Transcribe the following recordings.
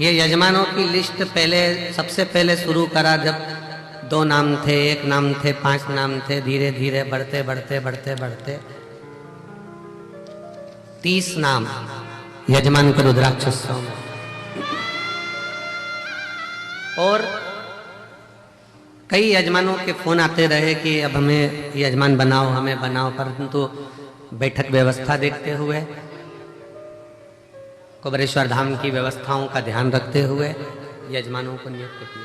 ये यजमानों की लिस्ट पहले सबसे पहले शुरू करा जब 2 नाम थे, 1 नाम थे, 5 नाम थे, धीरे धीरे बढ़ते बढ़ते बढ़ते बढ़ते 30 नाम यजमान के रुद्राक्षोत्सव में। और कई यजमानों के फोन आते रहे कि अब हमें यजमान बनाओ, हमें बनाओ, परंतु बैठक व्यवस्था देखते हुए, कुबेरेश्वर धाम की व्यवस्थाओं का ध्यान रखते हुए यजमानों को नियुक्त किया।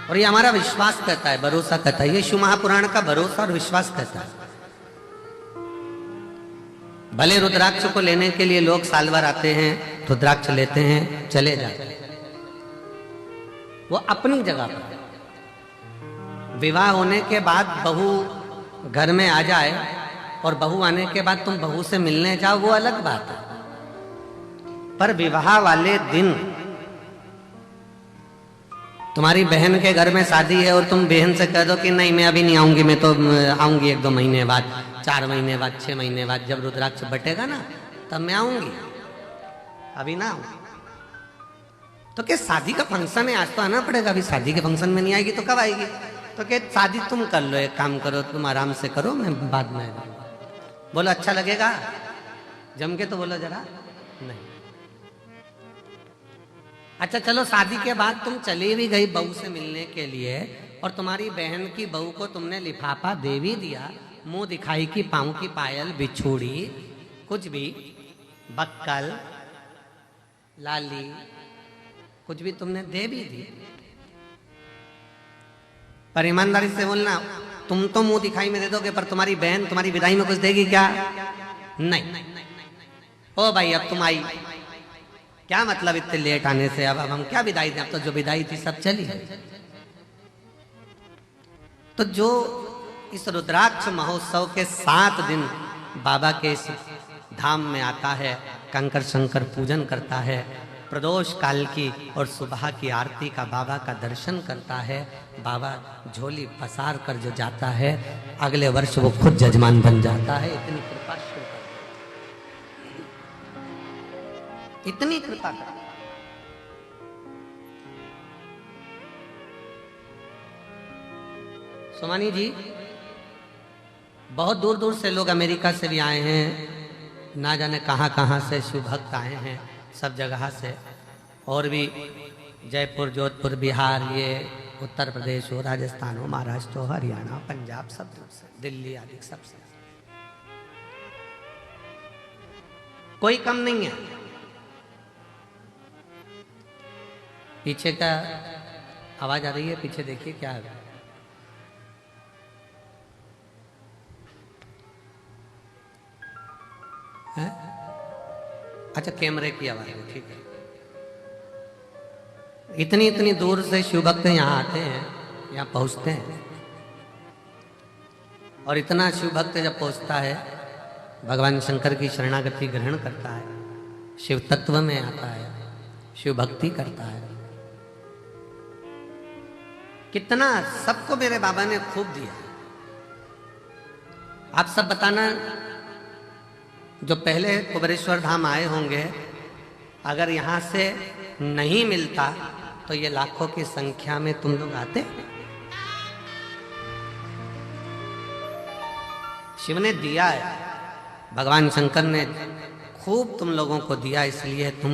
और ये हमारा विश्वास कहता है, भरोसा कहता है, ये शिव महापुराण का भरोसा और विश्वास कहता है। भले रुद्राक्ष को लेने के लिए लोग साल भर आते हैं, रुद्राक्ष लेते हैं, चले जाते हैं, वो अपनी जगह पर। विवाह होने के बाद बहू घर में आ जाए और बहू आने के बाद तुम बहू से मिलने जाओ, वो अलग बात है। पर विवाह वाले दिन तुम्हारी बहन के घर में शादी है और तुम बहन से कह दो कि नहीं मैं अभी नहीं आऊंगी, मैं तो आऊंगी 1-2 महीने बाद, 4 महीने बाद, 6 महीने बाद, जब रुद्राक्ष बटेगा ना तब मैं आऊंगी, अभी ना आऊंगी। तो क्या शादी का फंक्शन है, आज तो आना पड़ेगा, अभी शादी के फंक्शन में नहीं आएगी तो कब आएगी? तो क्या शादी तुम कर लो, एक काम करो, तुम आराम से करो, मैं बाद में आऊंगा। बोलो अच्छा लगेगा? जम के तो बोलो जरा। नहीं। अच्छा चलो, शादी के बाद तुम चली भी गई बहू से मिलने के लिए और तुम्हारी बहन की बहू को तुमने लिफाफा दे भी दिया, मुंह दिखाई की पाँव की पायल, बिछुड़ी, कुछ भी, बक्कल, लाली, कुछ भी तुमने दे भी दी, पर ईमानदारी से बोलना, तुम तो मुंह दिखाई में दे दोगे, पर तुम्हारी बहन तुम्हारी विदाई में कुछ देगी क्या? नहीं। ओ भाई अब तुम आई, क्या मतलब इतने लेट आने से? अब हम क्या विदाई दें? अब तो जो विदाई थी सब चली। तो जो इस रुद्राक्ष महोत्सव के 7 दिन बाबा के इस धाम में आता है, कंकर शंकर पूजन करता है, प्रदोष काल की और सुबह की आरती का बाबा का दर्शन करता है, बाबा झोली पसार कर जो जाता है, अगले वर्ष वो खुद जजमान बन जाता है। इतनी कृपा शुरू, इतनी कृपा कर। सोमानी जी, बहुत दूर दूर से लोग अमेरिका से भी आए हैं, ना जाने कहां कहां से शिव भक्त आए हैं, सब जगह से, और भी जयपुर, जोधपुर, बिहार, ये उत्तर प्रदेश हो, राजस्थान हो, महाराष्ट्र हो, हरियाणा, पंजाब, सब दूर से, दिल्ली आदि सबसे, कोई कम नहीं है। पीछे का आवाज आ रही है, पीछे देखिए क्या है। अच्छा, कैमरे की आवाज है, ठीक है। इतनी दूर से शिव भक्त यहाँ आते हैं, यहाँ पहुँचते हैं, और इतना शिव भक्त जब पहुँचता है, भगवान शंकर की शरणागति ग्रहण करता है, शिव तत्व में आता है, शिव भक्ति करता है, कितना सबको मेरे बाबा ने खूब दिया। आप सब बताना, जो पहले कुबेरेश्वर धाम आए होंगे, अगर यहाँ से नहीं मिलता तो ये लाखों की संख्या में तुम लोग आते। शिव ने दिया है, भगवान शंकर ने खूब तुम लोगों को दिया, इसलिए तुम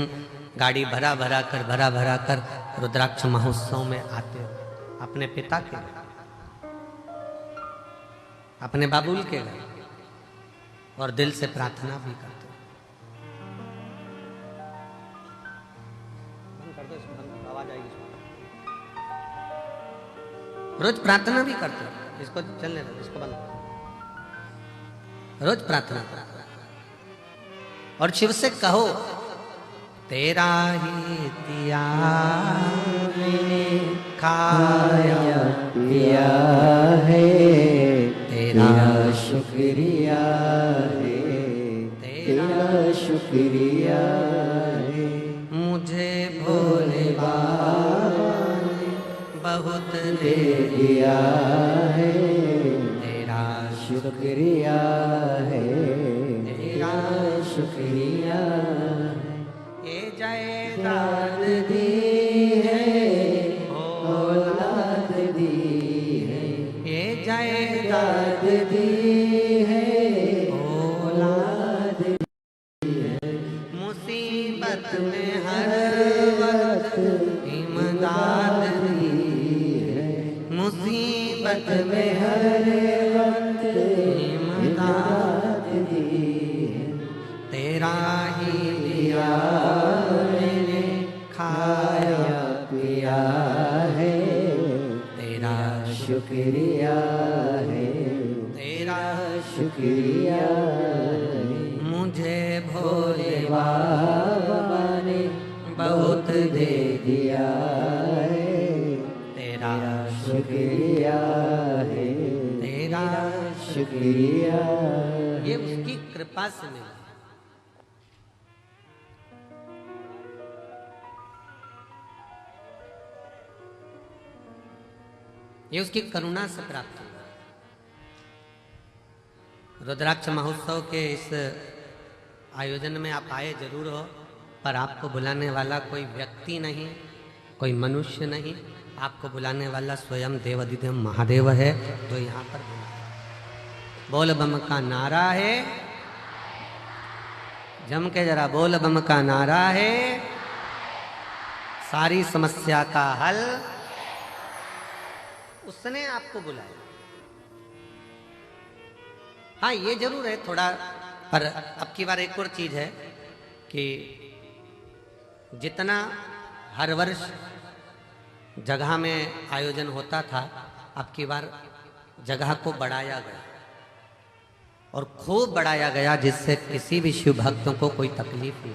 गाड़ी भरा भरा कर रुद्राक्ष महोत्सव में आते हो, अपने पिता के, अपने बाबुल के घर, और दिल से प्रार्थना भी करते हो। बंद कर दो इसको, बंद, आवाज आएगी। रोज प्रार्थना भी करते हो, इसको चलने दो, इसको बंद करो। रोज प्रार्थना करो और शिव से कहो, तेरा ही दिया मैंने खाया पिया है, तेरा शुक्रिया है, तेरा शुक्रिया है, मुझे भोले बाबा ने बहुत दे दिया है, तेरा शुक्रिया है, तेरा अंत में हर वक्त हिम्मत दी है। तेरा ही दिया मैंने खाया पिया है, तेरा शुक्रिया है, तेरा शुक्रिया है। मुझे भोले बाबा ने बहुत दे दिया है, तेरा शुक्रिया है, तेरा शुक्रिया ये है। उसकी कृपा से मिला। ये उसकी करुणा से प्राप्त हुआ। रुद्राक्ष महोत्सव के इस आयोजन में आप आए जरूर हो, पर आपको बुलाने वाला कोई व्यक्ति नहीं, कोई मनुष्य नहीं, आपको बुलाने वाला स्वयं देवाधिदेव महादेव है जो यहाँ पर बुला। बोल बम का नारा है, जम के जरा बोल बम का नारा है, सारी समस्या का हल उसने आपको बुलाया। हाँ ये जरूर है थोड़ा, पर अब की बार एक और चीज है कि जितना हर वर्ष जगह में आयोजन होता था, अब की बार जगह को बढ़ाया गया और खूब बढ़ाया गया, जिससे किसी भी शिव भक्तों को कोई तकलीफ नहीं।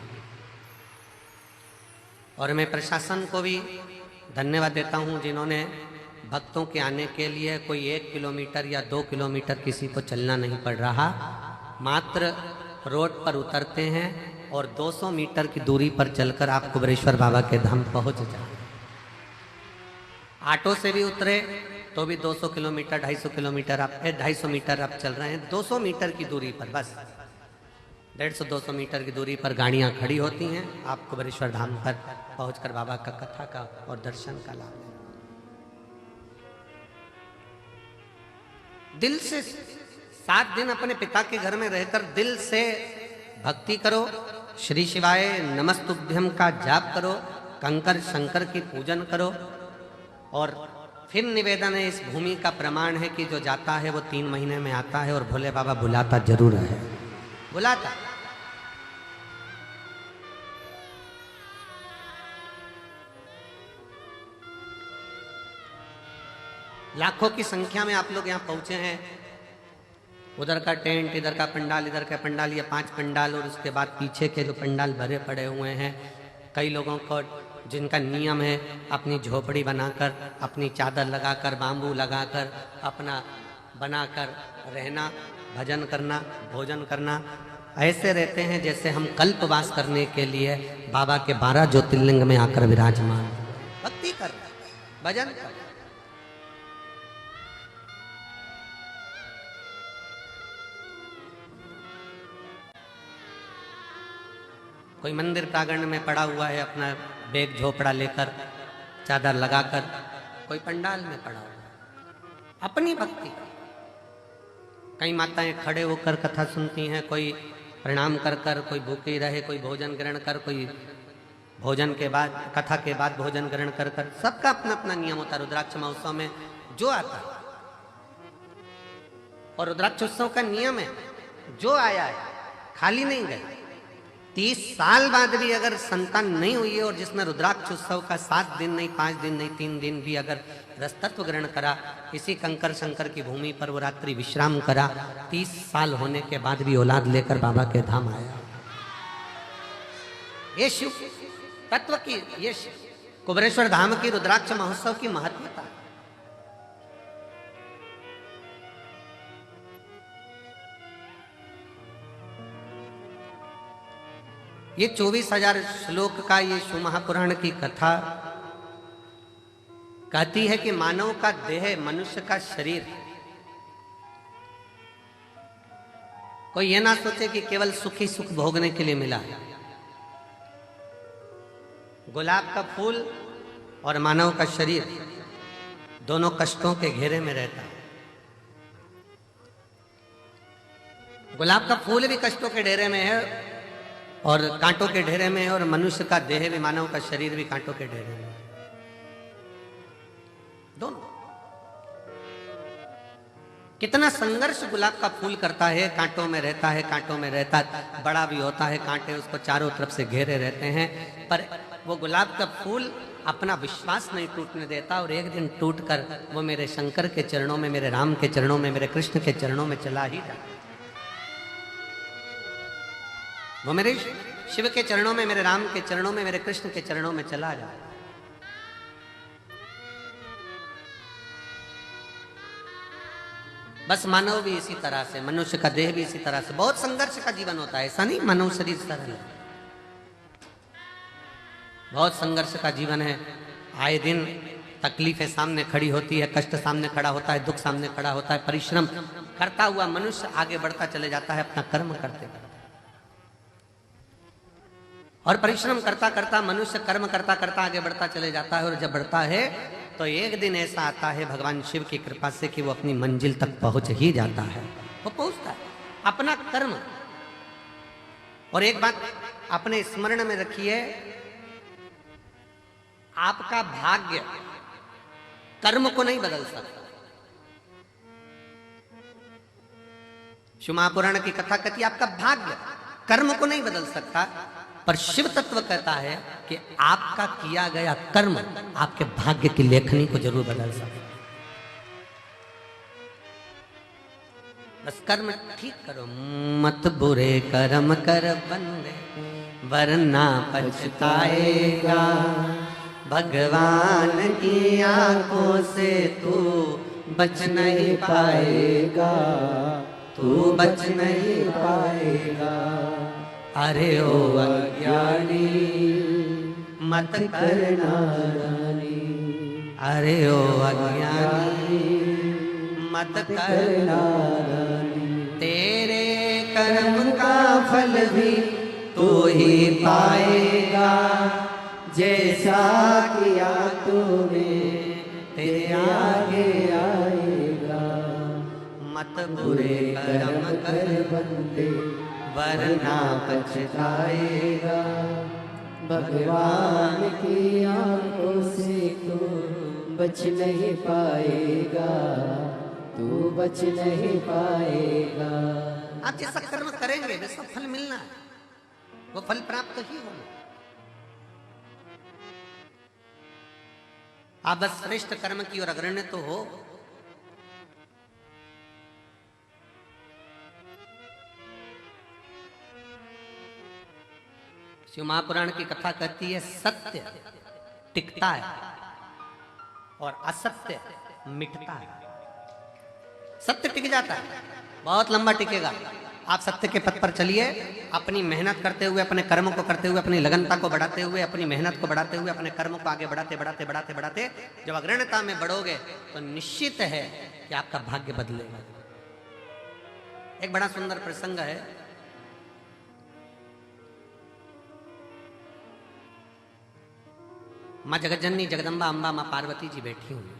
और मैं प्रशासन को भी धन्यवाद देता हूं जिन्होंने भक्तों के आने के लिए कोई 1 किलोमीटर या 2 किलोमीटर किसी को चलना नहीं पड़ रहा, मात्र रोड पर उतरते हैं और 200 मीटर की दूरी पर चलकर आप कुबेरेश्वर बाबा के धाम पहुंच जाए। ऑटो से भी उतरे तो भी 200 किलोमीटर 250 किलोमीटर आप 250 मीटर आप चल रहे हैं, 200 मीटर की दूरी पर, बस 150-200 मीटर की दूरी पर गाड़ियां खड़ी होती हैं, आप कुबेरेश्वर धाम पर पहुंचकर बाबा का कथा का और दर्शन का लाभ लें। दिल से 7 दिन अपने पिता के घर में रहकर दिल से भक्ति करो, श्री शिवाय नमस्तुभ्यम का जाप करो, कंकर शंकर की पूजन करो। और फिर निवेदन है, इस भूमि का प्रमाण है कि जो जाता है वो 3 महीने में आता है, और भोले बाबा बुलाता जरूर है, बुलाता। लाखों की संख्या में आप लोग यहाँ पहुंचे हैं। उधर का टेंट, इधर का पंडाल, इधर का पंडाल, ये 5 पंडाल, और उसके बाद पीछे के जो पंडाल भरे पड़े हुए हैं। कई लोगों को जिनका नियम है अपनी झोपड़ी बनाकर, अपनी चादर लगाकर, बाम्बू लगाकर, अपना बनाकर रहना, भजन करना, भोजन करना, ऐसे रहते हैं जैसे हम कल्पवास करने के लिए बाबा के 12 ज्योतिर्लिंग में आकर विराजमान, भक्ति कर, भजन कर। कोई मंदिर प्रांगण में पड़ा हुआ है अपना बैग झोपड़ा लेकर, चादर लगाकर, कोई पंडाल में पड़ा हुआ है अपनी भक्ति। कई माताएं खड़े होकर कथा सुनती हैं, कोई प्रणाम कर कर, कोई भूखी रहे, कोई भोजन ग्रहण कर, कोई भोजन के बाद, कथा के बाद भोजन ग्रहण कर कर, सबका अपना अपना नियम होता है। रुद्राक्ष महोत्सव में जो आता है, और रुद्राक्ष उत्सव का नियम है जो आया है खाली नहीं गए। 30 साल बाद भी अगर संतान नहीं हुई है और जिसने रुद्राक्ष उत्सव का 7 दिन नहीं, 5 दिन नहीं, 3 दिन भी अगर रसतत्व ग्रहण करा, इसी कंकर शंकर की भूमि पर वो रात्रि विश्राम करा, 30 साल होने के बाद भी औलाद लेकर बाबा के धाम आया। ये शिव तत्व की, ये कुबेरेश्वर धाम की रुद्राक्ष महोत्सव की महत्वता। ये 24,000 श्लोक का ये शिव महापुराण की कथा कहती है कि मानव का देह, मनुष्य का शरीर, कोई ये ना सोचे कि केवल सुखी सुख भोगने के लिए मिला है। गुलाब का फूल और मानव का शरीर दोनों कष्टों के घेरे में रहता है। गुलाब का फूल भी कष्टों के घेरे में है और कांटों के ढेरे में है, और मनुष्य का देह भी, मानव का शरीर भी कांटों के ढेरे में है, दोनों। कितना संघर्ष गुलाब का फूल करता है, कांटों में रहता है, कांटों में रहता है, बड़ा भी होता है, कांटे उसको चारों तरफ से घेरे रहते हैं, पर वो गुलाब का फूल अपना विश्वास नहीं टूटने देता और एक दिन टूटकर वो मेरे शंकर के चरणों में, मेरे राम के चरणों में, मेरे कृष्ण के चरणों में चला ही जाता। वो मेरे शिव के चरणों में, मेरे राम के चरणों में, मेरे कृष्ण के चरणों में चला जाता। बस मानव भी इसी तरह से, मनुष्य का देह भी इसी तरह से बहुत संघर्ष का जीवन होता है। ऐसा नहीं मानव शरीर सरल है, बहुत संघर्ष का जीवन है। आए दिन तकलीफें सामने खड़ी होती है, कष्ट सामने खड़ा होता है, दुख सामने खड़ा होता है। परिश्रम करता हुआ मनुष्य आगे बढ़ता चले जाता है अपना कर्म करते करते, और परिश्रम करता करता मनुष्य कर्म करता करता आगे बढ़ता चले जाता है। और जब बढ़ता है तो एक दिन ऐसा आता है भगवान शिव की कृपा से कि वो अपनी मंजिल तक पहुंच ही जाता है, वो पहुंचता है अपना कर्म। और एक बात अपने स्मरण में रखिए, आपका भाग्य कर्म को नहीं बदल सकता। शिव महापुराण की कथा कहती है आपका भाग्य कर्म को नहीं बदल सकता, पर शिव तत्व कहता है कि आपका किया गया कर्म आपके भाग्य की लेखनी को जरूर बदल सकता। बस कर्म ठीक करो, मत बुरे कर्म कर बंदे वरना पछताएगा। भगवान की आंखों से तू बच नहीं पाएगा, तू बच नहीं पाएगा। अरे ओ अज्ञानी मत करना नादानी, अरे ओ अज्ञानी मत करना नादानी। तेरे कर्म का फल भी तू ही पाएगा, जैसा किया तूने तेरे आगे आएगा। मत बुरे कर्म कर बंदे वरना पछताएगा। भगवान की आंखों से तू बच नहीं पाएगा, तू बच नहीं पाएगा। आप जैसा कर्म करेंगे वैसा फल मिलना है, वो फल प्राप्त ही होगा। आप बस श्रेष्ठ कर्म की ओर अग्रणी तो हो। शिव महापुराण की कथा कहती है सत्य टिकता है और असत्य मिटता है। सत्य टिक जाता है, बहुत लंबा टिकेगा। आप सत्य के पथ पर चलिए, अपनी मेहनत करते हुए, अपने कर्म को करते हुए, अपनी लगनता को बढ़ाते हुए, अपनी मेहनत को बढ़ाते हुए, अपने कर्म को आगे बढ़ाते बढ़ाते बढ़ाते बढ़ाते जब अग्रणता में बढ़ोगे तो निश्चित है कि आपका भाग्य बदलेगा। एक बड़ा सुंदर प्रसंग है। माँ जगज्जननी जगदम्बा अम्बा माँ पार्वती जी बैठी हुई,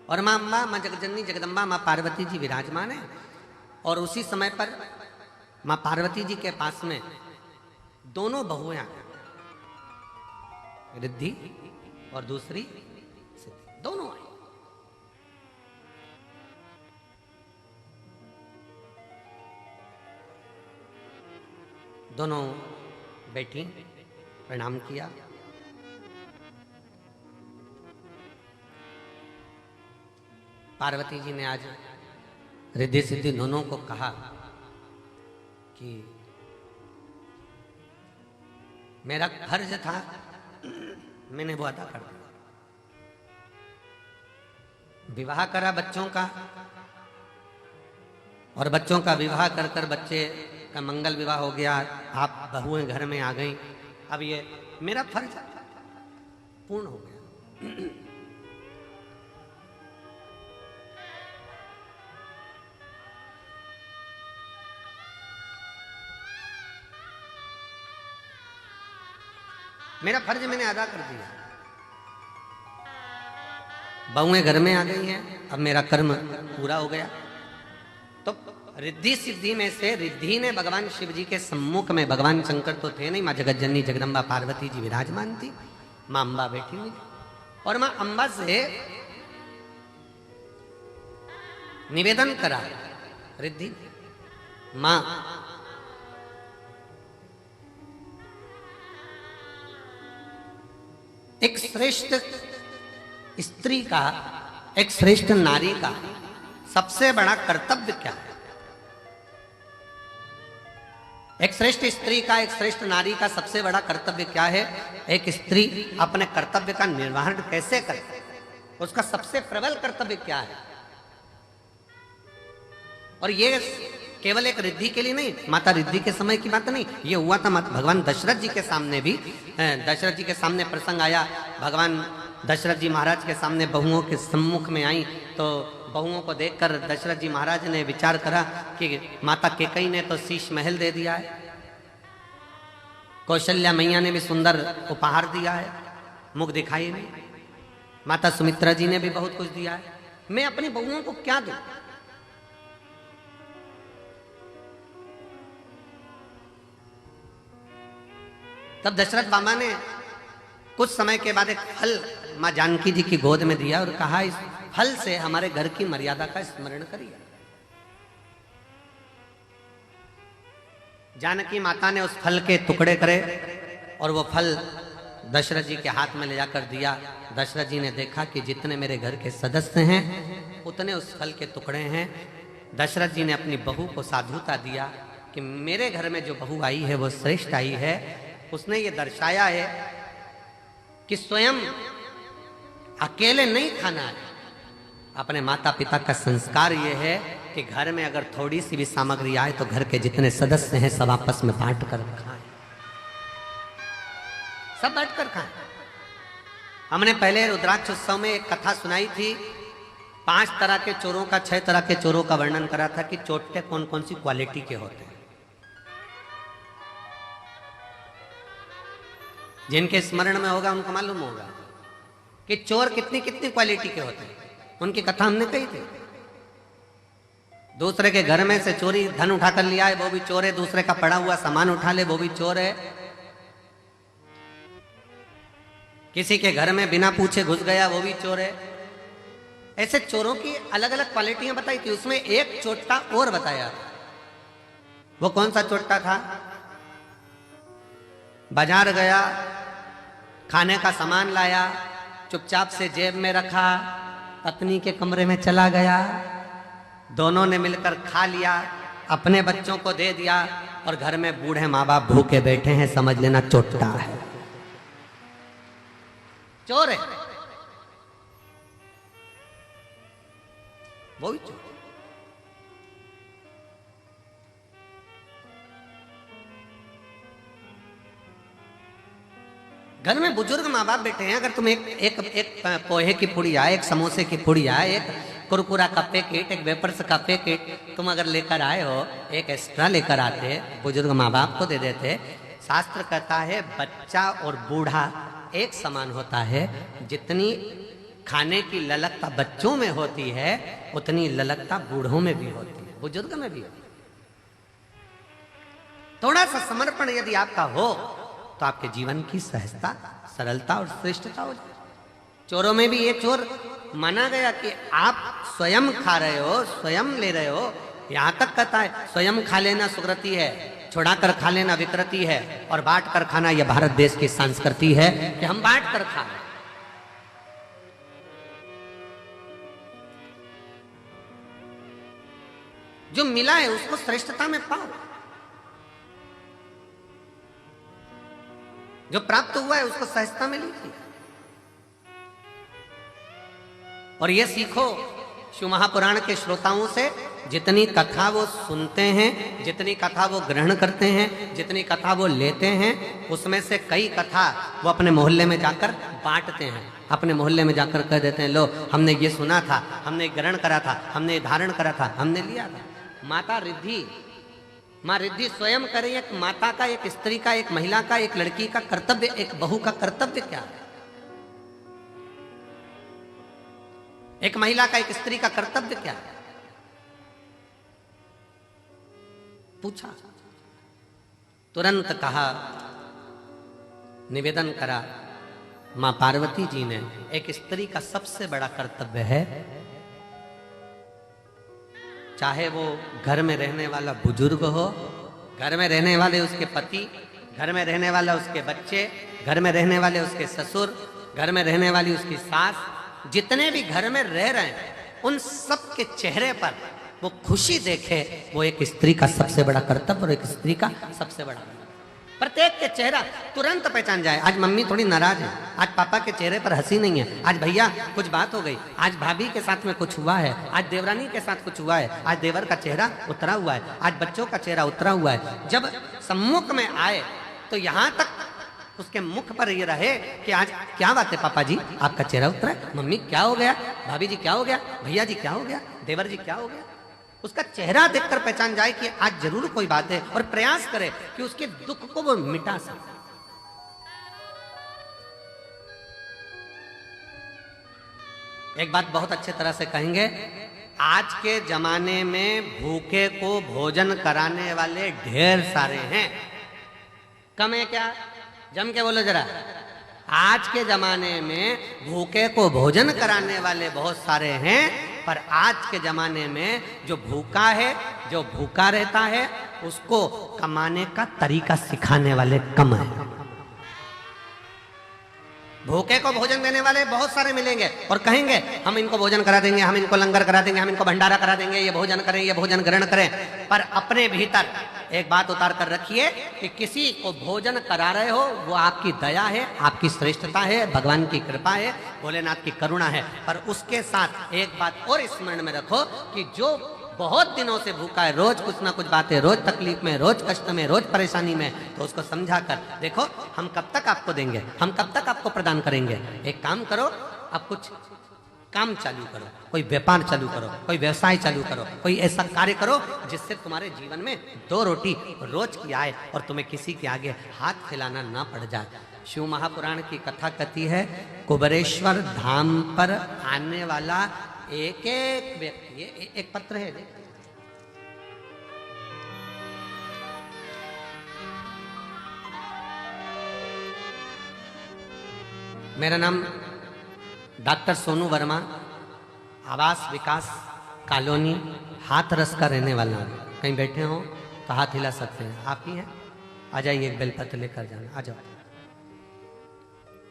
और माँ अम्बा, माँ जगज्जननी जगदम्बा माँ पार्वती जी विराजमान है। और उसी समय पर माँ पार्वती जी के पास में दोनों बहुएं आ गई, रिद्धि और दूसरी सिद्धि, दोनों आई। दोनों बैठी, प्रणाम किया। पार्वती जी ने आज रिद्धि सिद्धि दोनों को कहा कि मेरा फर्ज था, मैंने वो अदा कर दिया। विवाह करा बच्चों का, और बच्चों का विवाह कर कर बच्चे का मंगल विवाह हो गया। आप बहुएं घर में आ गई, अब ये मेरा फर्ज पूर्ण हो गया। मेरा फर्ज मैंने अदा कर दिया। बहुएं घर में आ गई हैं, अब मेरा कर्म पूरा हो गया। तो रिद्धि सिद्धि में से रिद्धि ने भगवान शिव जी के सम्मुख में, भगवान शंकर तो थे नहीं, माँ जगज्जननी जगदम्बा पार्वती जी विराजमान थी, माँ अम्बा बैठी हुई, और मां अंबा से निवेदन करा, रिद्धि मां एक श्रेष्ठ स्त्री का, एक श्रेष्ठ नारी का सबसे बड़ा कर्तव्य क्या है? एक श्रेष्ठ स्त्री का, एक श्रेष्ठ नारी का सबसे बड़ा कर्तव्य क्या है? एक स्त्री अपने कर्तव्य का निर्वहन कैसे करे, उसका सबसे प्रबल कर्तव्य क्या है? और ये केवल एक रिद्धि के लिए नहीं, माता रिद्धि के समय की बात नहीं, ये हुआ था भगवान दशरथ जी के सामने भी। दशरथ जी के सामने प्रसंग आया, भगवान दशरथ जी महाराज के सामने बहुओं के सम्मुख में आई, तो बहुओं को देखकर दशरथ जी महाराज ने विचार करा कि माता कैकेयी ने तो शीश महल दे दिया है, कौशल्या मैया ने भी सुंदर उपहार दिया है, मुख दिखाई नहीं, माता सुमित्रा जी ने भी बहुत कुछ दिया है, मैं अपनी बहुओं को क्या दूं? तब दशरथ मामा ने कुछ समय के बाद एक फल मां जानकी जी की गोद में दिया और कहा, इस फल से हमारे घर की मर्यादा का स्मरण करिए। जानकी माता ने उस फल के टुकड़े करे और वो फल दशरथ जी के हाथ में ले जाकर दिया। दशरथ जी ने देखा कि जितने मेरे घर के सदस्य हैं उतने उस फल के टुकड़े हैं। दशरथ जी ने अपनी बहू को साधुता दिया कि मेरे घर में जो बहू आई है वो श्रेष्ठ आई है। उसने ये दर्शाया है कि स्वयं अकेले नहीं खाना है, अपने माता पिता का संस्कार ये है कि घर में अगर थोड़ी सी भी सामग्री आए तो घर के जितने सदस्य हैं सब आपस में बांट कर खाएं, सब बांट कर खाएं। हमने पहले रुद्राक्ष उत्सव में एक कथा सुनाई थी, 5 तरह के चोरों का, 6 तरह के चोरों का वर्णन करा था कि चोटे कौन कौन सी क्वालिटी के होते हैं। जिनके स्मरण में होगा उनको मालूम होगा कि चोर कितनी कितनी क्वालिटी के होते हैं, उनकी कथा हमने कही थी। दूसरे के घर में से चोरी धन उठा कर लिया है वो भी चोर है, दूसरे का पड़ा हुआ सामान उठा ले वो भी चोर है, किसी के घर में बिना पूछे घुस गया वो भी चोर है। ऐसे चोरों की अलग अलग क्वालिटियां बताई थी। उसमें एक चोट्टा और बताया था। वो कौन सा चोट्टा था? बाजार गया, खाने का सामान लाया, चुपचाप से जेब में रखा, पत्नी के कमरे में चला गया, दोनों ने मिलकर खा लिया, अपने बच्चों को दे दिया और घर में बूढ़े माँ बाप भूखे बैठे हैं, समझ लेना चोट्टा है, चोर है, वो भी चोर। घर में बुजुर्ग माँ बाप बैठे हैं, अगर तुम एक पोहे की पुड़िया, एक समोसे की पुड़िया, एक कुरकुरा का पैकेट, एक वेपर्स का पैकेट तुम अगर लेकर आए हो, एक एक्स्ट्रा लेकर आते, बुजुर्ग माँ बाप को दे देते। शास्त्र कहता है बच्चा और बूढ़ा एक समान होता है। जितनी खाने की ललकता बच्चों में होती है उतनी ललकता बूढ़ों में भी होती है, बुजुर्ग में भी होती है। थोड़ा सा समर्पण यदि आपका हो तो आपके जीवन की सहजता, सरलता और श्रेष्ठता हो जाए। चोरों में भी ये चोर माना गया कि आप स्वयं खा रहे हो, स्वयं ले रहे हो। यहां तक कहता है स्वयं खा लेना सुकृति है, छुड़ा कर खा लेना विकृति है, और बांट कर खाना यह भारत देश की संस्कृति है कि हम बांट कर खाएं। जो मिला है उसको श्रेष्ठता में पाओ, जो प्राप्त हुआ है उसको सहजता में लीजिए। और ये सीखो शिव महापुराण के श्रोताओं से, जितनी कथा वो सुनते हैं, जितनी कथा वो ग्रहण करते हैं, जितनी कथा वो लेते हैं, उसमें से कई कथा वो अपने मोहल्ले में जाकर बांटते हैं। अपने मोहल्ले में जाकर कह देते हैं, लो हमने ये सुना था, हमने ग्रहण करा था, हमने धारण करा था, हमने लिया था। माता रिद्धि, माँ रिद्धि स्वयं करे। एक माता का, एक स्त्री का, एक महिला का, एक लड़की का कर्तव्य, एक बहू का कर्तव्य क्या है? एक महिला का, एक स्त्री का कर्तव्य क्या है? पूछा, तुरंत कहा, निवेदन करा मां पार्वती जी ने, एक स्त्री का सबसे बड़ा कर्तव्य है, चाहे वो घर में रहने वाला बुजुर्ग हो, घर में रहने वाले उसके पति, घर में रहने वाला उसके बच्चे, घर में रहने वाले उसके ससुर, घर में रहने वाली उसकी सास, जितने भी घर में रह रहे हैं उन सब के चेहरे पर वो खुशी देखे, वो एक स्त्री का सबसे बड़ा कर्तव्य और एक स्त्री का सबसे बड़ा, प्रत्येक के चेहरा तुरंत पहचान जाए। आज मम्मी थोड़ी नाराज है, आज पापा के चेहरे पर हंसी नहीं है, आज भैया कुछ बात हो गई, आज भाभी के साथ में कुछ हुआ है, आज देवरानी के साथ कुछ हुआ है, आज देवर का चेहरा उतरा हुआ है, आज बच्चों का चेहरा उतरा हुआ है। जब सम्मुख में आए तो यहाँ तक उसके मुख पर ये रहे कि आज क्या बात है पापा जी, आपका चेहरा उतरा है, मम्मी क्या हो गया, भाभी जी क्या हो गया, भैया जी क्या हो गया, देवर जी क्या हो गया। उसका चेहरा देखकर पहचान जाए कि आज जरूर कोई बात है, और प्रयास करे कि उसके दुख को वो मिटा सके। एक बात बहुत अच्छे तरह से कहेंगे, आज के जमाने में भूखे को भोजन कराने वाले ढेर सारे हैं, कम है क्या? जम के बोलो जरा। आज के जमाने में भूखे को भोजन कराने वाले बहुत सारे हैं, पर आज के जमाने में जो भूखा है, जो भूखा रहता है, उसको कमाने का तरीका सिखाने वाले कम है। भूखे को भोजन देने वाले बहुत सारे मिलेंगे और कहेंगे हम इनको भोजन करा देंगे, हम इनको लंगर करा देंगे, हम इनको भंडारा करा देंगे, ये भोजन करें, ये भोजन ग्रहण करें। पर अपने भीतर एक बात उतार कर रखिए कि किसी को भोजन करा रहे हो वो आपकी दया है, आपकी श्रेष्ठता है, भगवान की कृपा है, भोलेनाथ की करुणा है। पर उसके साथ एक बात और स्मरण में रखो कि जो बहुत दिनों से भूखा है, रोज कुछ ना कुछ बात है, रोज तकलीफ में, रोज कष्ट में, रोज परेशानी में, तो उसको समझा कर देखो हम कब तक आपको देंगे, हम कब तक आपको प्रदान करेंगे। एक काम करो, आप कुछ काम चालू करो, कोई व्यापार चालू करो, कोई व्यवसाय चालू करो, कोई ऐसा कार्य करो जिससे तुम्हारे जीवन में 2 रोटी रोज की आए और तुम्हें किसी के आगे हाथ फैलाना ना पड़ जाए। शिव महापुराण की कथा कथी है, कुबेरेश्वर धाम पर आने वाला एक एक व्यक्ति, ये एक पत्र है, मेरा नाम डॉक्टर सोनू वर्मा, आवास विकास कॉलोनी हाथरस का रहने वाला हूँ। कहीं बैठे हो तो हाथ हिला सकते हैं, आप ही हैं, आ जाइए, एक बेलपत्र लेकर जाना, आ जाओ।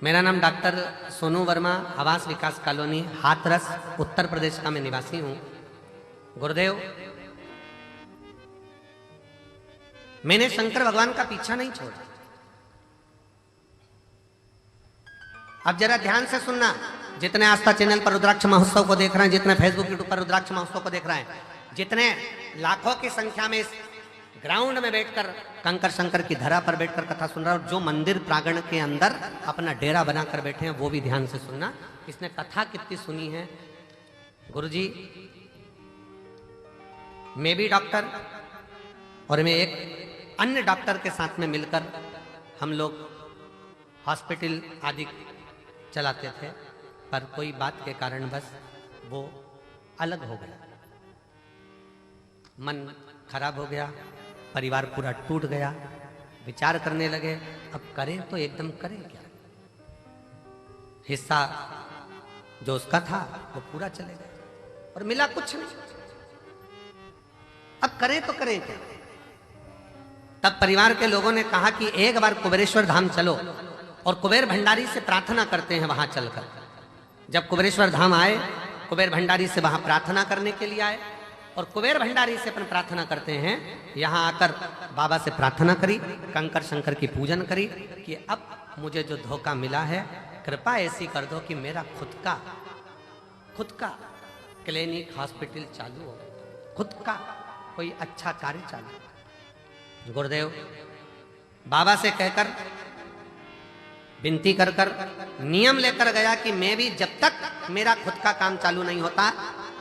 मेरा नाम डॉक्टर सोनू वर्मा, आवास विकास कॉलोनी हाथरस उत्तर प्रदेश का मैं निवासी हूँ। गुरुदेव, मैंने शंकर भगवान का पीछा नहीं छोड़ा। अब जरा ध्यान से सुनना, जितने आस्था चैनल पर रुद्राक्ष महोत्सव को देख रहे हैं, जितने फेसबुक यूट्यूब पर रुद्राक्ष महोत्सव को देख रहे हैं, जितने लाखों की संख्या में इस ग्राउंड में बैठकर कंकर शंकर की धरा पर बैठकर कथा सुन रहा है, और जो मंदिर प्रांगण के अंदर अपना डेरा बनाकर बैठे हैं वो भी ध्यान से सुनना। इसने कथा कितनी सुनी है। गुरुजी, मैं भी डॉक्टर और मैं एक अन्य डॉक्टर के साथ में मिलकर हम लोग हॉस्पिटल आदि चलाते थे, पर कोई बात के कारण बस वो अलग हो गया, मन खराब हो गया, परिवार पूरा टूट गया। विचार करने लगे अब करें तो एकदम करें क्या, हिस्सा जो उसका था वो पूरा चले गया और मिला कुछ नहीं, अब करें तो करें क्या। तब परिवार के लोगों ने कहा कि एक बार कुबेरेश्वर धाम चलो और कुबेर भंडारी से प्रार्थना करते हैं वहां चलकर। जब कुबेरेश्वर धाम आए, कुबेर भंडारी से वहां प्रार्थना करने के लिए आए और कुबेर भंडारी से अपन प्रार्थना करते हैं। यहाँ आकर बाबा से प्रार्थना करी, कंकर शंकर की पूजन करी कि अब मुझे जो धोखा मिला है कृपा ऐसी कर दो कि मेरा खुद का क्लिनिक हॉस्पिटल चालू हो, खुद का कोई अच्छा कार्य चालू। गुरुदेव बाबा से कहकर विनती कर कर नियम लेकर गया कि मैं भी जब तक मेरा खुद का काम चालू नहीं होता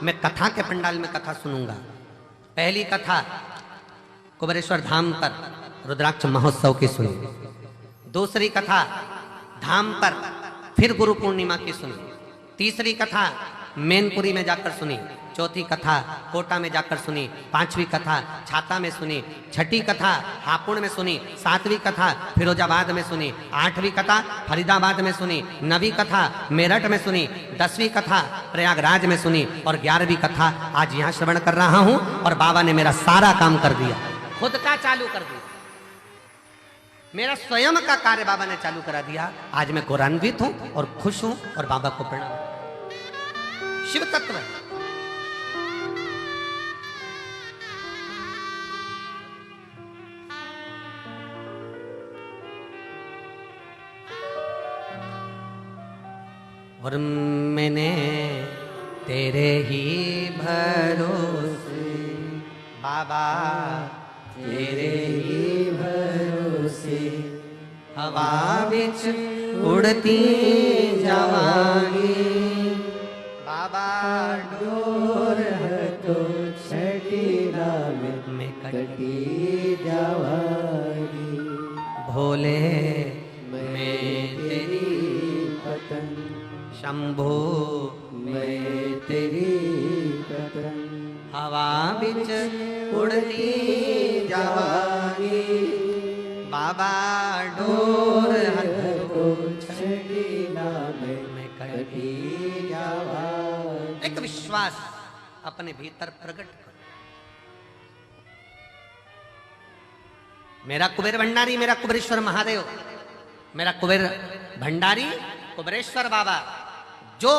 मैं कथा के पंडाल में कथा सुनूंगा। पहली कथा कुबेरेश्वर धाम पर रुद्राक्ष महोत्सव की सुनी, दूसरी कथा धाम पर फिर गुरु पूर्णिमा की सुनी, तीसरी कथा मैनपुरी में जाकर सुनी, चौथी कथा कोटा में जाकर सुनी, पांचवी कथा छाता में सुनी, छठी कथा हापुड़ में सुनी, सातवीं कथा फिरोजाबाद में सुनी, आठवीं कथा फरीदाबाद में सुनी, नवीं कथा मेरठ में सुनी, 10वीं कथा प्रयागराज में सुनी और 11वीं कथा आज यहाँ श्रवण कर रहा हूँ। और बाबा ने मेरा सारा काम कर दिया, खुद का चालू कर दिया, मेरा स्वयं का कार्य बाबा ने चालू करा दिया। आज मैं गौरवान्वित हूं और खुश हूं और बाबा को प्रणाम। शिव तत्व है। और मैंने तेरे ही भरोसे बाबा, तेरे ही भरोसे हवा बिच उड़ती जावांगी बाबा, डोर है तो छठी राम में कटी जावागी। भोले मैं तेरी पतन, शंभो मैं तेरी पतन, हवा बिच उड़ती जावांगी बाबा, डोर है तो छठी राम में कटी जावागी। एक विश्वास अपने भीतर प्रकट करो। मेरा कुबेर भंडारी, मेरा कुबेरेश्वर महादेव, मेरा कुबेर भंडारी कुबेरेश्वर बाबा जो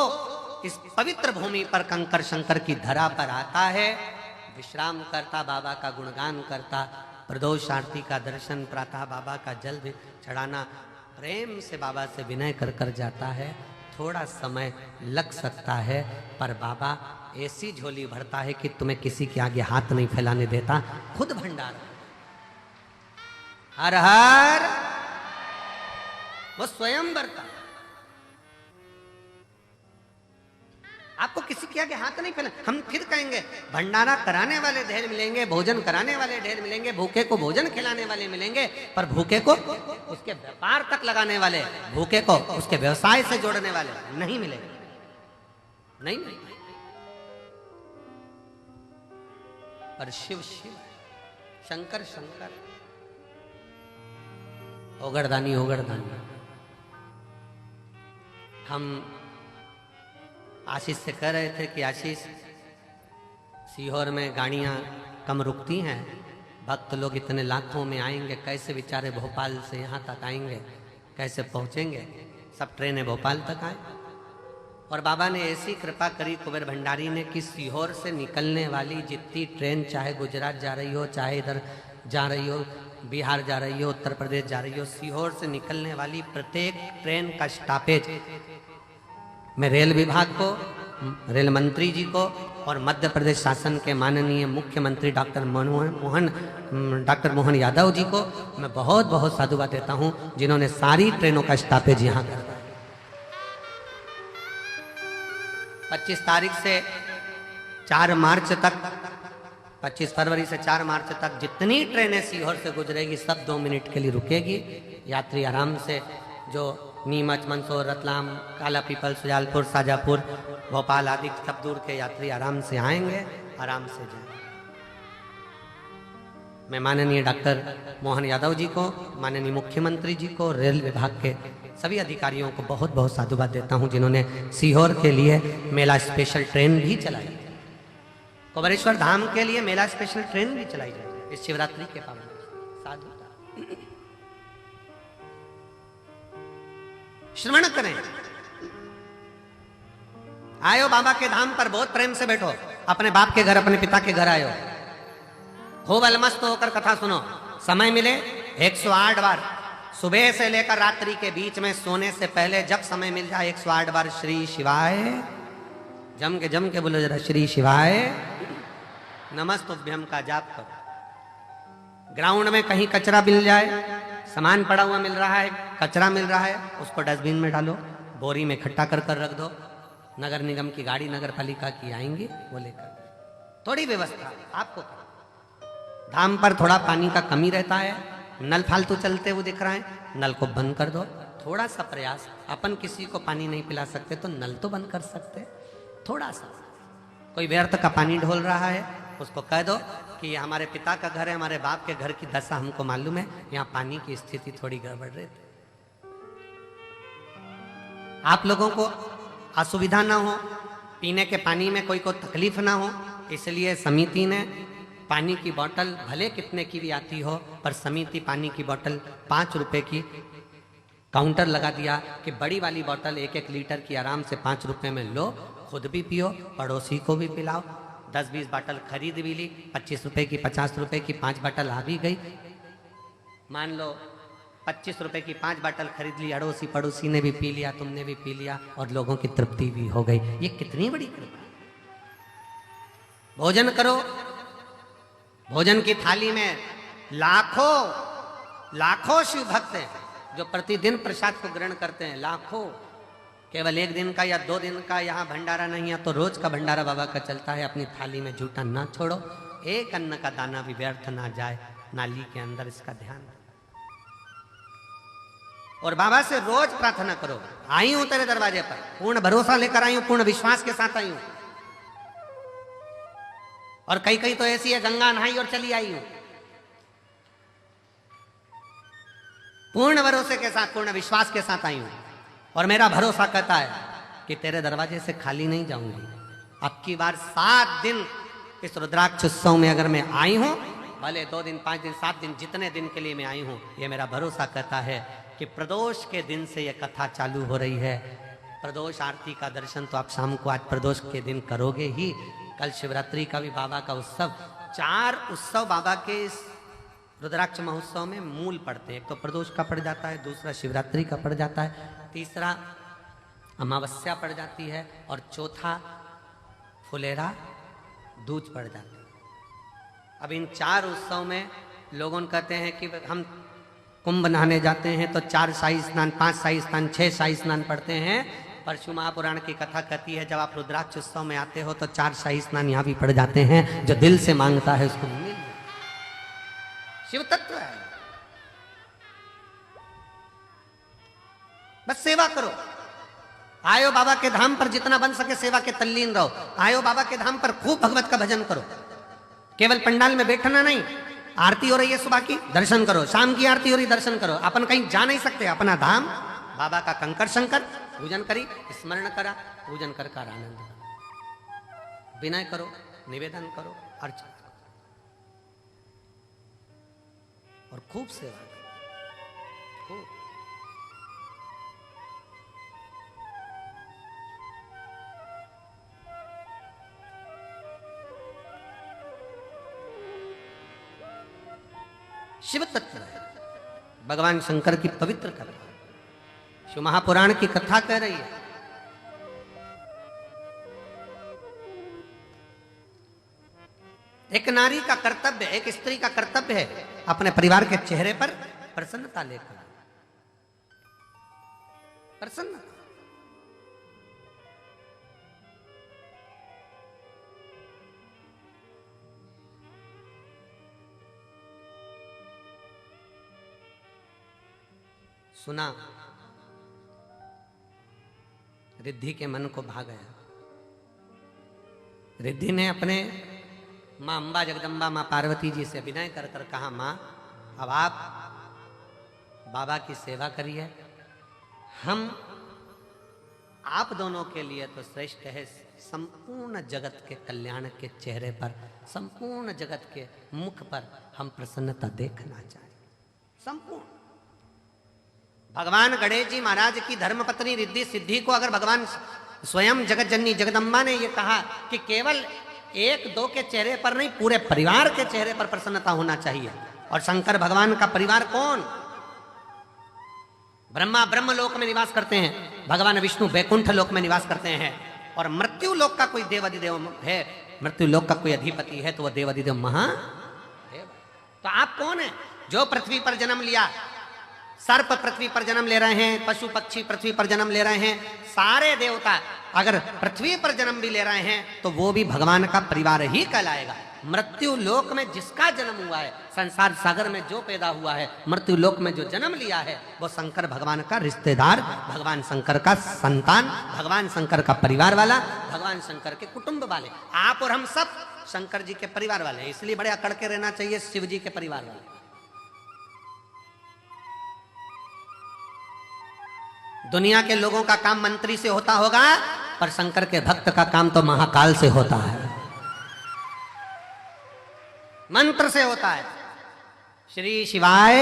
इस पवित्र भूमि पर कंकर शंकर की धरा पर आता है, विश्राम करता, बाबा का गुणगान करता, प्रदोष आरती का दर्शन, प्रातः बाबा का जल भी चढ़ाना, प्रेम से बाबा से विनय कर कर जाता है। थोड़ा समय लग सकता है पर बाबा ऐसी झोली भरता है कि तुम्हें किसी के आगे हाथ नहीं फैलाने देता, खुद भंडार। हर हर वो स्वयं भरता, आपको किसी के आगे हाथ नहीं फैला। हम फिर कहेंगे भंडारा कराने वाले ढेर मिलेंगे, भोजन कराने वाले ढेर मिलेंगे, भूखे को भोजन खिलाने वाले मिलेंगे, पर भूखे को उसके व्यापार तक लगाने वाले, भूखे को उसके व्यवसाय से जोड़ने वाले नहीं मिलेंगे। नहीं, नहीं। पर शिव शिव, शंकर शंकर, ओगरदानी ओगरदानी। हम आशीष से कह रहे थे कि आशीष, सीहोर में गाड़ियां कम रुकती हैं, भक्त लोग इतने लाखों में आएंगे, कैसे बेचारे भोपाल से यहाँ तक आएंगे, कैसे पहुँचेंगे? सब ट्रेनें भोपाल तक आए। और बाबा ने ऐसी कृपा करी कुबेर भंडारी ने कि सीहोर से निकलने वाली जितनी ट्रेन, चाहे गुजरात जा रही हो, चाहे इधर जा रही हो, बिहार जा रही हो, उत्तर प्रदेश जा रही हो, सीहोर से निकलने वाली प्रत्येक ट्रेन का स्टॉपेज मैं रेल विभाग को, रेल मंत्री जी को और मध्य प्रदेश शासन के माननीय मुख्यमंत्री डॉक्टर मोहन यादव जी को मैं बहुत बहुत साधुवाद देता हूं, जिन्होंने सारी ट्रेनों का स्टॉपेज यहां कर दिया। 25 तारीख से 4 मार्च तक, 25 फरवरी से 4 मार्च तक जितनी ट्रेनें सीहोर से गुजरेगी सब 2 मिनट के लिए रुकेगी। यात्री आराम से, जो नीमच, मंदसौर, रतलाम, काला पीपल, सुजालपुर, शाजापुर, भोपाल आदि सब दूर के यात्री आराम से आएंगे, आराम से जाएंगे। मैं माननीय डॉक्टर मोहन यादव जी को, माननीय मुख्यमंत्री जी को, रेल विभाग के सभी अधिकारियों को बहुत बहुत साधुवाद देता हूं, जिन्होंने सीहोर के लिए मेला स्पेशल ट्रेन भी चलाई, कुबेरेश्वर धाम के लिए मेला स्पेशल ट्रेन भी चलाई जाए इस शिवरात्रि के पावन। साधु श्रवण करें। आयो बाबा के धाम पर, बहुत प्रेम से बैठो, अपने बाप के घर, अपने पिता के घर आयो, खूब अलमस्त होकर कथा सुनो। समय मिले 108 बार, सुबह से लेकर रात्रि के बीच में सोने से पहले जब समय मिल जाए 108 बार श्री शिवाय, जम के बोलो जरा, श्री शिवाय नमस्तुभ्यम का जाप करो। ग्राउंड में कहीं कचरा मिल जाए, सामान पड़ा हुआ मिल रहा है, कचरा मिल रहा है, उसको डस्टबिन में डालो, बोरी में इकट्ठा कर कर रख दो। नगर निगम की गाड़ी, नगर पालिका की आएंगी, वो लेकर। थोड़ी व्यवस्था आपको करो। धाम पर थोड़ा पानी का कमी रहता है, नल फालतू चलते हुए दिख रहा है, नल को बंद कर दो। थोड़ा सा प्रयास, अपन किसी को पानी नहीं पिला सकते तो नल तो बंद कर सकते, थोड़ा सा। कोई व्यर्थ का पानी ढोल रहा है, उसको कह दो कि ये हमारे पिता का घर है, हमारे बाप के घर की दशा हमको मालूम है, यहाँ पानी की स्थिति थोड़ी गड़बड़ रही। आप लोगों को असुविधा ना हो, पीने के पानी में कोई को तकलीफ ना हो, इसलिए समिति ने पानी की बोतल भले कितने की भी आती हो, पर समिति पानी की बोतल 5 रुपए की काउंटर लगा दिया कि बड़ी वाली बोतल 1-1 लीटर की आराम से 5 रुपए में लो, खुद भी पियो, पड़ोसी को भी पिलाओ। 10-20 बोतल खरीद भी ली, 25 रुपए की, 50 रुपए की 5 बोतल आ भी गई। मान लो 25 रुपए की 5 बोतल खरीद ली, अड़ोसी पड़ोसी ने भी पी लिया, तुमने भी पी लिया और लोगों की तृप्ति भी हो गई। ये कितनी बड़ी कृपा। भोजन करो, भोजन की थाली में लाखों लाखों शिव भक्त हैं जो प्रतिदिन प्रसाद को ग्रहण करते हैं, लाखों। केवल 1 दिन का या 2 दिन का यहाँ भंडारा नहीं है तो रोज का भंडारा बाबा का चलता है। अपनी थाली में झूठा ना छोड़ो, एक अन्न का दाना भी व्यर्थ ना जाए नाली के अंदर, इसका ध्यान रखो। और बाबा से रोज प्रार्थना करो, आई हूं तेरे दरवाजे पर, पूर्ण भरोसा लेकर आई हूं, पूर्ण विश्वास के साथ आई हूं। और कई तो ऐसी है गंगा नहाई और चली आई हूं। पूर्ण भरोसे के साथ, पूर्ण विश्वास के साथ आई हूं और मेरा भरोसा कहता है कि तेरे दरवाजे से खाली नहीं जाऊंगी। अब की बार 7 दिन इस रुद्राक्ष उत्सव में अगर मैं आई हूं, भले 2 दिन, 5 दिन, 7 दिन, जितने दिन के लिए मैं आई हूं, ये मेरा भरोसा कहता है कि प्रदोष के दिन से यह कथा चालू हो रही है। प्रदोष आरती का दर्शन तो आप शाम को आज प्रदोष के दिन करोगे ही। कल शिवरात्रि का भी बाबा का उत्सव, 4 उत्सव बाबा के इस रुद्राक्ष महोत्सव में मूल पड़ते हैं। एक तो प्रदोष का पड़ जाता है, दूसरा शिवरात्रि का पड़ जाता है, तीसरा अमावस्या पड़ जाती है और चौथा फुलेरा दूज पड़ जाती है। अब इन 4 उत्सव में लोगों कहते हैं कि हम कुंभ नहाने जाते हैं तो 4 शाही स्नान, 5 शाही स्नान, 6 शाही स्नान पढ़ते हैं। परशु महापुराण की कथा कहती है जब आप रुद्राक्ष उत्सव में आते हो तो 4 शाही स्नान यहाँ भी पड़ जाते हैं। जो दिल से मांगता है उसको मिल, शिव तत्व है। बस सेवा करो, आयो बाबा के धाम पर जितना बन सके सेवा के तल्लीन रहो। आयो बाबा के धाम पर खूब भगवत का भजन करो। केवल पंडाल में बैठना नहीं, आरती हो रही है सुबह की, दर्शन करो, शाम की आरती हो रही, दर्शन करो। अपन कहीं जा नहीं सकते, अपना धाम बाबा का कंकर शंकर पूजन करी, स्मरण करा, पूजन कर आनंद करो, विनय करो, निवेदन करो, अर्चना करो और खूब सेवा करो, खूब। शिव तत्व है, भगवान शंकर की पवित्र कथा, शिव महापुराण की कथा कह रही है। एक नारी का कर्तव्य, एक स्त्री का कर्तव्य है अपने परिवार के चेहरे पर प्रसन्नता लेकर, प्रसन्नता। सुना, रिद्धि के मन को भा गया। रिद्धि ने अपने मां अंबा जगदम्बा मां पार्वती जी से विनय कर कर कहा, मां अब आप बाबा की सेवा करिए, हम आप दोनों के लिए तो श्रेष्ठ है। संपूर्ण जगत के कल्याण के चेहरे पर, संपूर्ण जगत के मुख पर हम प्रसन्नता देखना चाहिए। संपूर्ण भगवान गणेश जी महाराज की धर्मपत्नी रिद्धि सिद्धि को अगर भगवान स्वयं जगत जननी जगदम्बा ने यह कहा कि केवल 1-2 के चेहरे पर नहीं, पूरे परिवार के चेहरे पर प्रसन्नता होना चाहिए। और शंकर भगवान का परिवार कौन? ब्रह्मा ब्रह्म लोक में निवास करते हैं, भगवान विष्णु वैकुंठ लोक में निवास करते हैं, और मृत्यु लोक का कोई देवाधिदेव है, मृत्यु लोक का कोई अधिपति है तो वह देवाधिदेव महादेव। तो आप कौन है? जो पृथ्वी पर जन्म लिया, सर्प पृथ्वी पर जन्म ले रहे हैं, पशु पक्षी पृथ्वी पर जन्म ले रहे हैं, सारे देवता अगर पृथ्वी पर जन्म भी ले रहे हैं तो वो भी भगवान का परिवार ही कहलाएगा। मृत्यु लोक में जिसका जन्म हुआ है, संसार सागर में जो पैदा हुआ है, मृत्यु लोक में जो जन्म लिया है, वो शंकर भगवान का रिश्तेदार, भगवान शंकर का संतान, भगवान शंकर का परिवार वाला, भगवान शंकर के कुटुंब वाले। आप और हम सब शंकर जी के परिवार वाले हैं, इसलिए बड़े अकड़ के रहना चाहिए शिव जी के परिवार वाले। दुनिया के लोगों का काम मंत्री से होता होगा, पर शंकर के भक्त का काम तो महाकाल से होता है, मंत्र से होता है। श्री शिवाय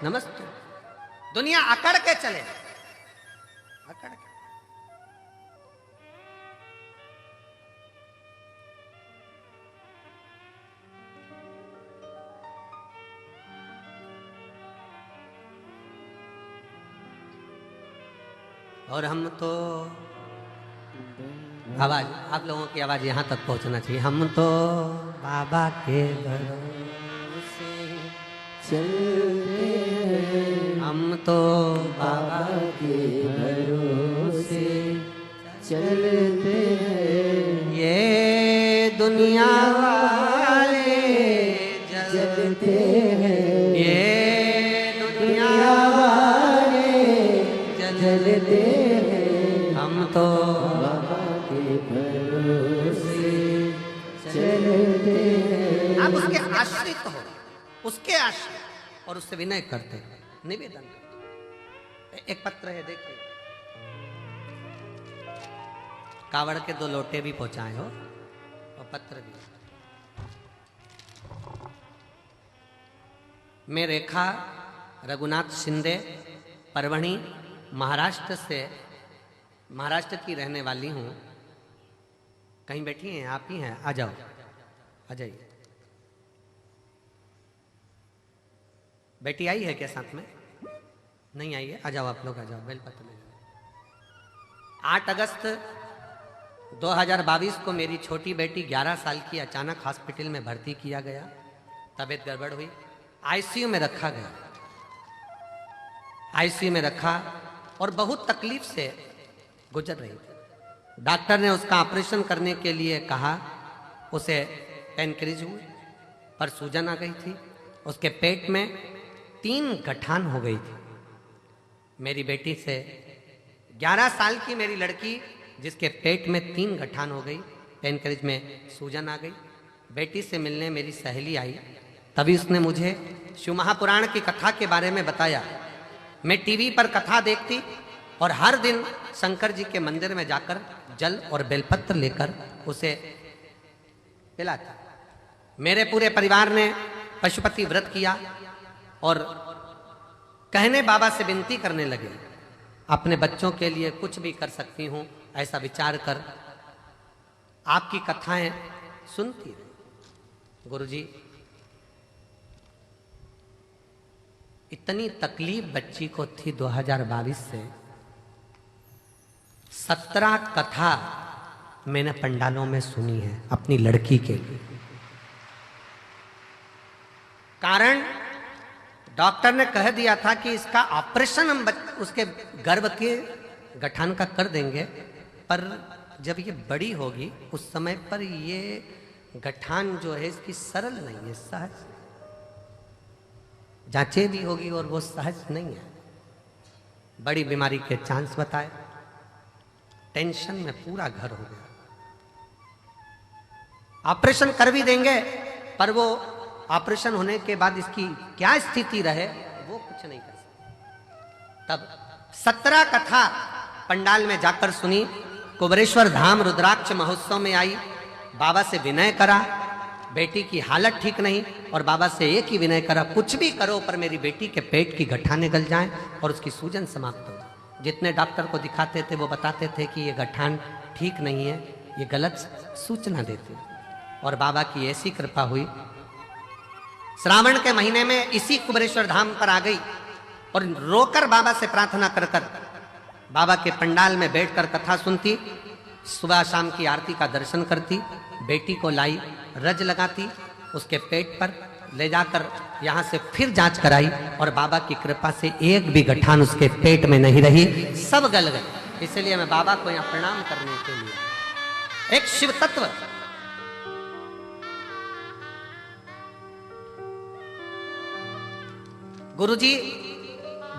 नमस्ते। दुनिया अकड़ के चले, अकड़ के। और हम तो आवाज, आप लोगों की आवाज यहां तक पहुंचना चाहिए। हम तो बाबा के भरोसे चलते हैं, हम तो बाबा के भरोसे चलते हैं। ये दुनिया वाले जलते हैं, ये दुनिया वाले जलते हैं। हम तो बाबा के भरोसे चलते हैं। आप उसके आश्रित हो, उसके आश्रित, और उससे विनय करते हैं, निवेदन करते। एक पत्र है, देखिए, कावड़ के 2 लोटे भी पहुंचाए हो और पत्र भी। मैं रेखा रघुनाथ शिंदे, परवणी, महाराष्ट्र की रहने वाली हूं। कहीं बैठी हैं? आप ही हैं? आ जाओ, आ जाइए। बेटी आई है क्या साथ में? नहीं आई है? आ जाओ आप लोग, आ जाओ, बेलपत्र ले जाओ। 8 अगस्त 2022 को मेरी छोटी बेटी 11 साल की अचानक हॉस्पिटल में भर्ती किया गया। तबीयत गड़बड़ हुई, आईसीयू में रखा गया। आईसीयू में रखा और बहुत तकलीफ से गुजर रही थी। डॉक्टर ने उसका ऑपरेशन करने के लिए कहा। उसे पेनक्रीज हुई, पर सूजन आ गई थी। उसके पेट में 3 गठान हो गई थी। मेरी बेटी से 11 साल की मेरी लड़की, जिसके पेट में 3 गठान हो गई, पेनक्रीज में सूजन आ गई। बेटी से मिलने मेरी सहेली आई, तभी उसने मुझे शिव महापुराण की कथा के बारे में बताया। मैं टीवी पर कथा देखती और हर दिन शंकर जी के मंदिर में जाकर जल और बेलपत्र लेकर उसे पिलाती। मेरे पूरे परिवार ने पशुपति व्रत किया और कहने बाबा से विनती करने लगे, अपने बच्चों के लिए कुछ भी कर सकती हूँ, ऐसा विचार कर आपकी कथाएं सुनती रही। गुरुजी, इतनी तकलीफ बच्ची को थी 2022 से। 17 कथा मैंने पंडालों में सुनी है अपनी लड़की के लिए। कारण डॉक्टर ने कह दिया था कि इसका ऑपरेशन हम उसके गर्भ के गठान का कर देंगे, पर जब ये बड़ी होगी उस समय पर ये गठान जो है इसकी सरल नहीं है, सहज जांचे भी होगी और वो सहज नहीं है। बड़ी बीमारी के चांस बताए। टेंशन में पूरा घर हो गया। ऑपरेशन कर भी देंगे, पर वो ऑपरेशन होने के बाद इसकी क्या स्थिति रहे वो कुछ नहीं कर सकते। तब 17 कथा पंडाल में जाकर सुनी। कुबरेश्वर धाम रुद्राक्ष महोत्सव में आई, बाबा से विनय करा। बेटी की हालत ठीक नहीं और बाबा से एक ही विनय करा, कुछ भी करो पर मेरी बेटी के पेट की गठाने गल जाएं और उसकी सूजन समाप्त हो। जितने डॉक्टर को दिखाते थे वो बताते थे कि ये गठान ठीक नहीं है, ये गलत सूचना देते। और बाबा की ऐसी कृपा हुई, श्रावण के महीने में इसी कुबरेश्वर धाम पर आ गई और रोकर बाबा से प्रार्थना कर कर बाबा के पंडाल में बैठकर कथा सुनती, सुबह शाम की आरती का दर्शन करती। बेटी को लाई, रज लगाती, उसके पेट पर ले जाकर यहाँ से फिर जांच कराई और बाबा की कृपा से एक भी गठान उसके पेट में नहीं रही, सब गल गए। इसलिए मैं बाबा को यहाँ प्रणाम करने के लिए, एक शिव तत्व गुरुजी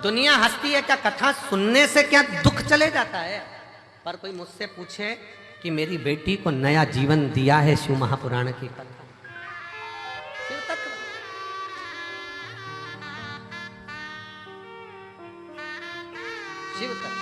दुनिया हंसती है क्या कथा सुनने से, क्या दुख चले जाता है? पर कोई मुझसे पूछे कि मेरी बेटी को नया जीवन दिया है शिव महापुराण की कथा, शिव तत्व, शिव तत्व।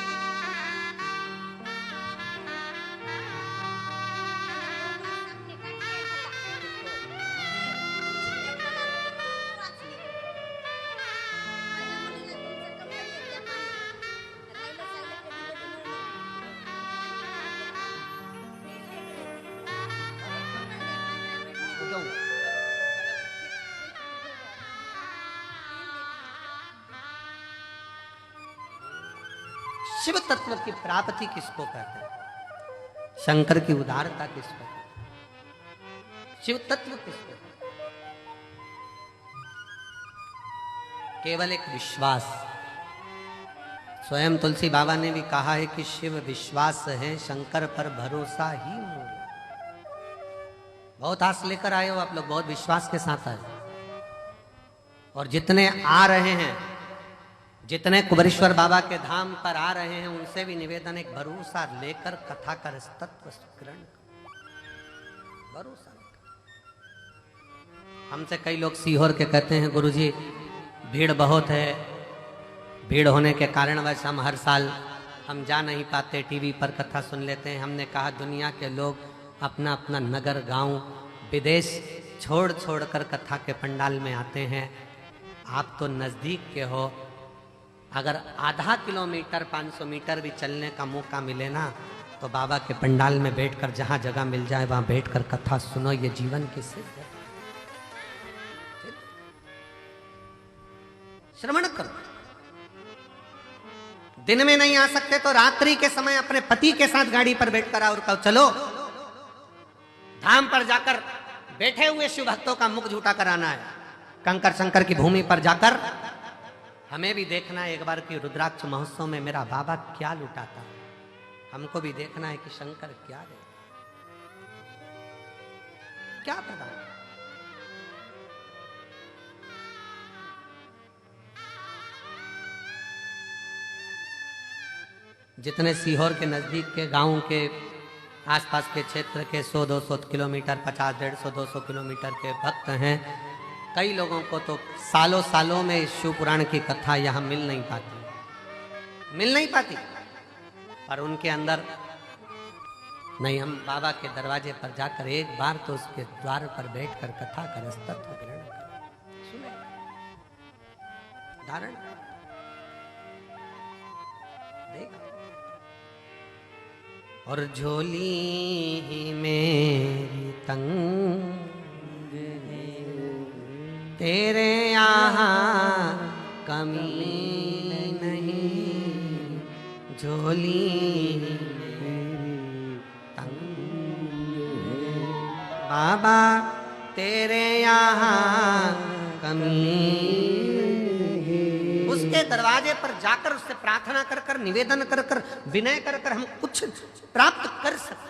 शिव तत्व की प्राप्ति किसको कहते हैं? शंकर की उदारता किसको कहते हैं? शिव तत्व किसको कहते हैं? केवल एक विश्वास। स्वयं तुलसी बाबा ने भी कहा है कि शिव विश्वास है, शंकर पर भरोसा ही मूल। बहुत आस लेकर आए हो आप लोग, बहुत विश्वास के साथ आए, और जितने आ रहे हैं, जितने कुबेरेश्वर बाबा के धाम पर आ रहे हैं, उनसे भी निवेदन, एक भरोसा लेकर कथा कर तत्व ग्रहण, भरोसा लेकर। हमसे कई लोग सीहोर के कहते हैं गुरुजी भीड़ बहुत है, भीड़ होने के कारणवश हम हर साल हम जा नहीं पाते, टीवी पर कथा सुन लेते हैं। हमने कहा दुनिया के लोग अपना अपना नगर गांव विदेश छोड़ छोड़ कर कथा के पंडाल में आते हैं, आप तो नज़दीक के हो, अगर आधा किलोमीटर 500 मीटर भी चलने का मौका मिले ना, तो बाबा के पंडाल में बैठकर जहां जगह मिल जाए वहां बैठकर कथा सुनो, ये जीवन की सिद्ध है। श्रवण करो। दिन में नहीं आ सकते तो रात्रि के समय अपने पति के साथ गाड़ी पर बैठकर आओ और कहो चलो धाम पर जाकर बैठे हुए शिव भक्तों का मुख झूठा कराना है। कंकर शंकर की भूमि पर जाकर हमें भी देखना है एक बार कि रुद्राक्ष महोत्सव में मेरा बाबा क्या लुटाता है, हमको भी देखना है कि शंकर क्या दे, क्या प्रदान। जितने सीहोर के नजदीक के गांव के आसपास के क्षेत्र के 100-200 किलोमीटर, 50-150-200 किलोमीटर के भक्त हैं, कई लोगों को तो सालों सालों में शिव पुराण की कथा यहाँ मिल नहीं पाती, पर उनके अंदर नहीं, हम बाबा के दरवाजे पर जाकर एक बार तो उसके द्वार पर बैठकर कथा कर तत्व ग्रहण करें, सुने, धारण देख। और झोली मेरी तंग तेरे यहाँ कमी नहीं, झोली तंग बाबा तेरे यहाँ कमी। उसके दरवाजे पर जाकर उससे प्रार्थना कर कर, निवेदन कर कर, विनय कर कर हम कुछ प्राप्त कर सकते।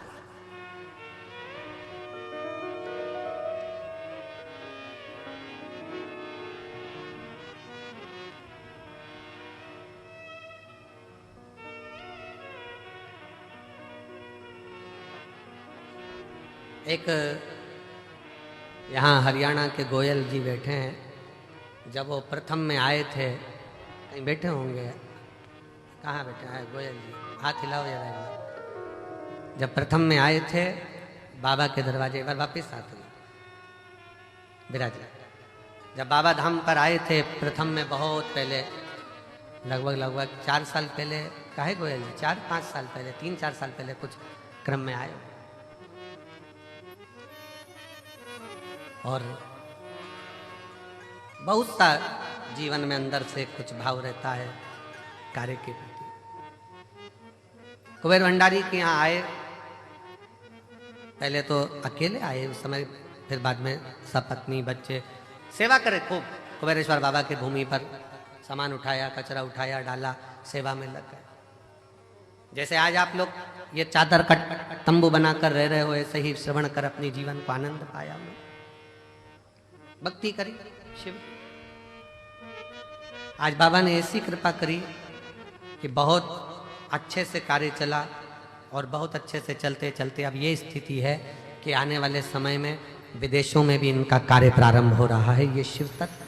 एक यहाँ हरियाणा के गोयल जी बैठे हैं, जब वो प्रथम में आए थे, कहीं बैठे होंगे, कहाँ बैठे हैं गोयल जी, हाथ हिलाओ जरा एक बार। जब प्रथम में आए थे बाबा के दरवाजे, एक बार वापिस आते विराज, जब बाबा धाम पर आए थे प्रथम में, बहुत पहले, लगभग 4 साल पहले, काहे गोयल जी 4-5 साल पहले, 3-4 साल पहले कुछ क्रम में आए, और बहुत सा जीवन में अंदर से कुछ भाव रहता है कार्य के प्रति। कुबेर भंडारी के यहाँ आए, पहले तो अकेले आए उस समय, फिर बाद में सब पत्नी बच्चे सेवा करे खूब। कुबेरेश्वर बाबा की भूमि पर सामान उठाया, कचरा उठाया, डाला, सेवा में लग गए। जैसे आज आप लोग ये चादर कट तंबू बनाकर रह रहे हो, ऐसे ही श्रवण कर अपनी जीवन को आनंद पाया, भक्ति करी शिव। आज बाबा ने ऐसी कृपा करी कि बहुत अच्छे से कार्य चला और बहुत अच्छे से चलते चलते अब ये स्थिति है कि आने वाले समय में विदेशों में भी इनका कार्य प्रारंभ हो रहा है। ये शिव तत्व,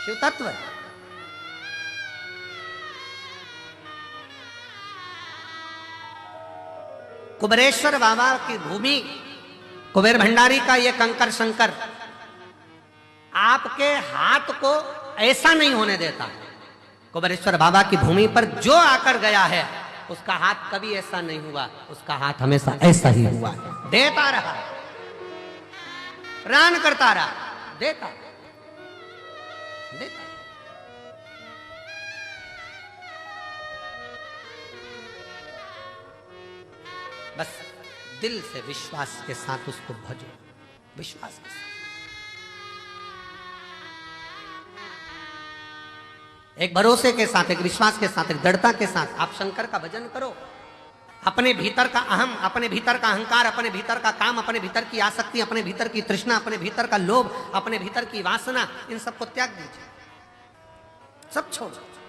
शिव तत्व। कुबेरेश्वर बाबा की भूमि, कुबेर भंडारी का ये कंकर शंकर आपके हाथ को ऐसा नहीं होने देता। कुबेरेश्वर बाबा की भूमि पर जो आकर गया है उसका हाथ कभी ऐसा नहीं हुआ, उसका हाथ हमेशा ऐसा ही हुआ, देता रहा, प्राण करता रहा, देता देता। बस दिल से विश्वास के साथ उसको भजो, विश्वास के साथ। एक भरोसे के साथ, एक विश्वास के साथ, एक दृढ़ता के साथ आप शंकर का भजन करो। अपने भीतर का अहम, अपने भीतर का अहंकार, अपने भीतर का काम, अपने भीतर की आसक्ति, अपने भीतर की तृष्णा, अपने भीतर का लोभ, अपने भीतर की वासना, इन सबको त्याग दीजिए, सब छोड़ दीजिए।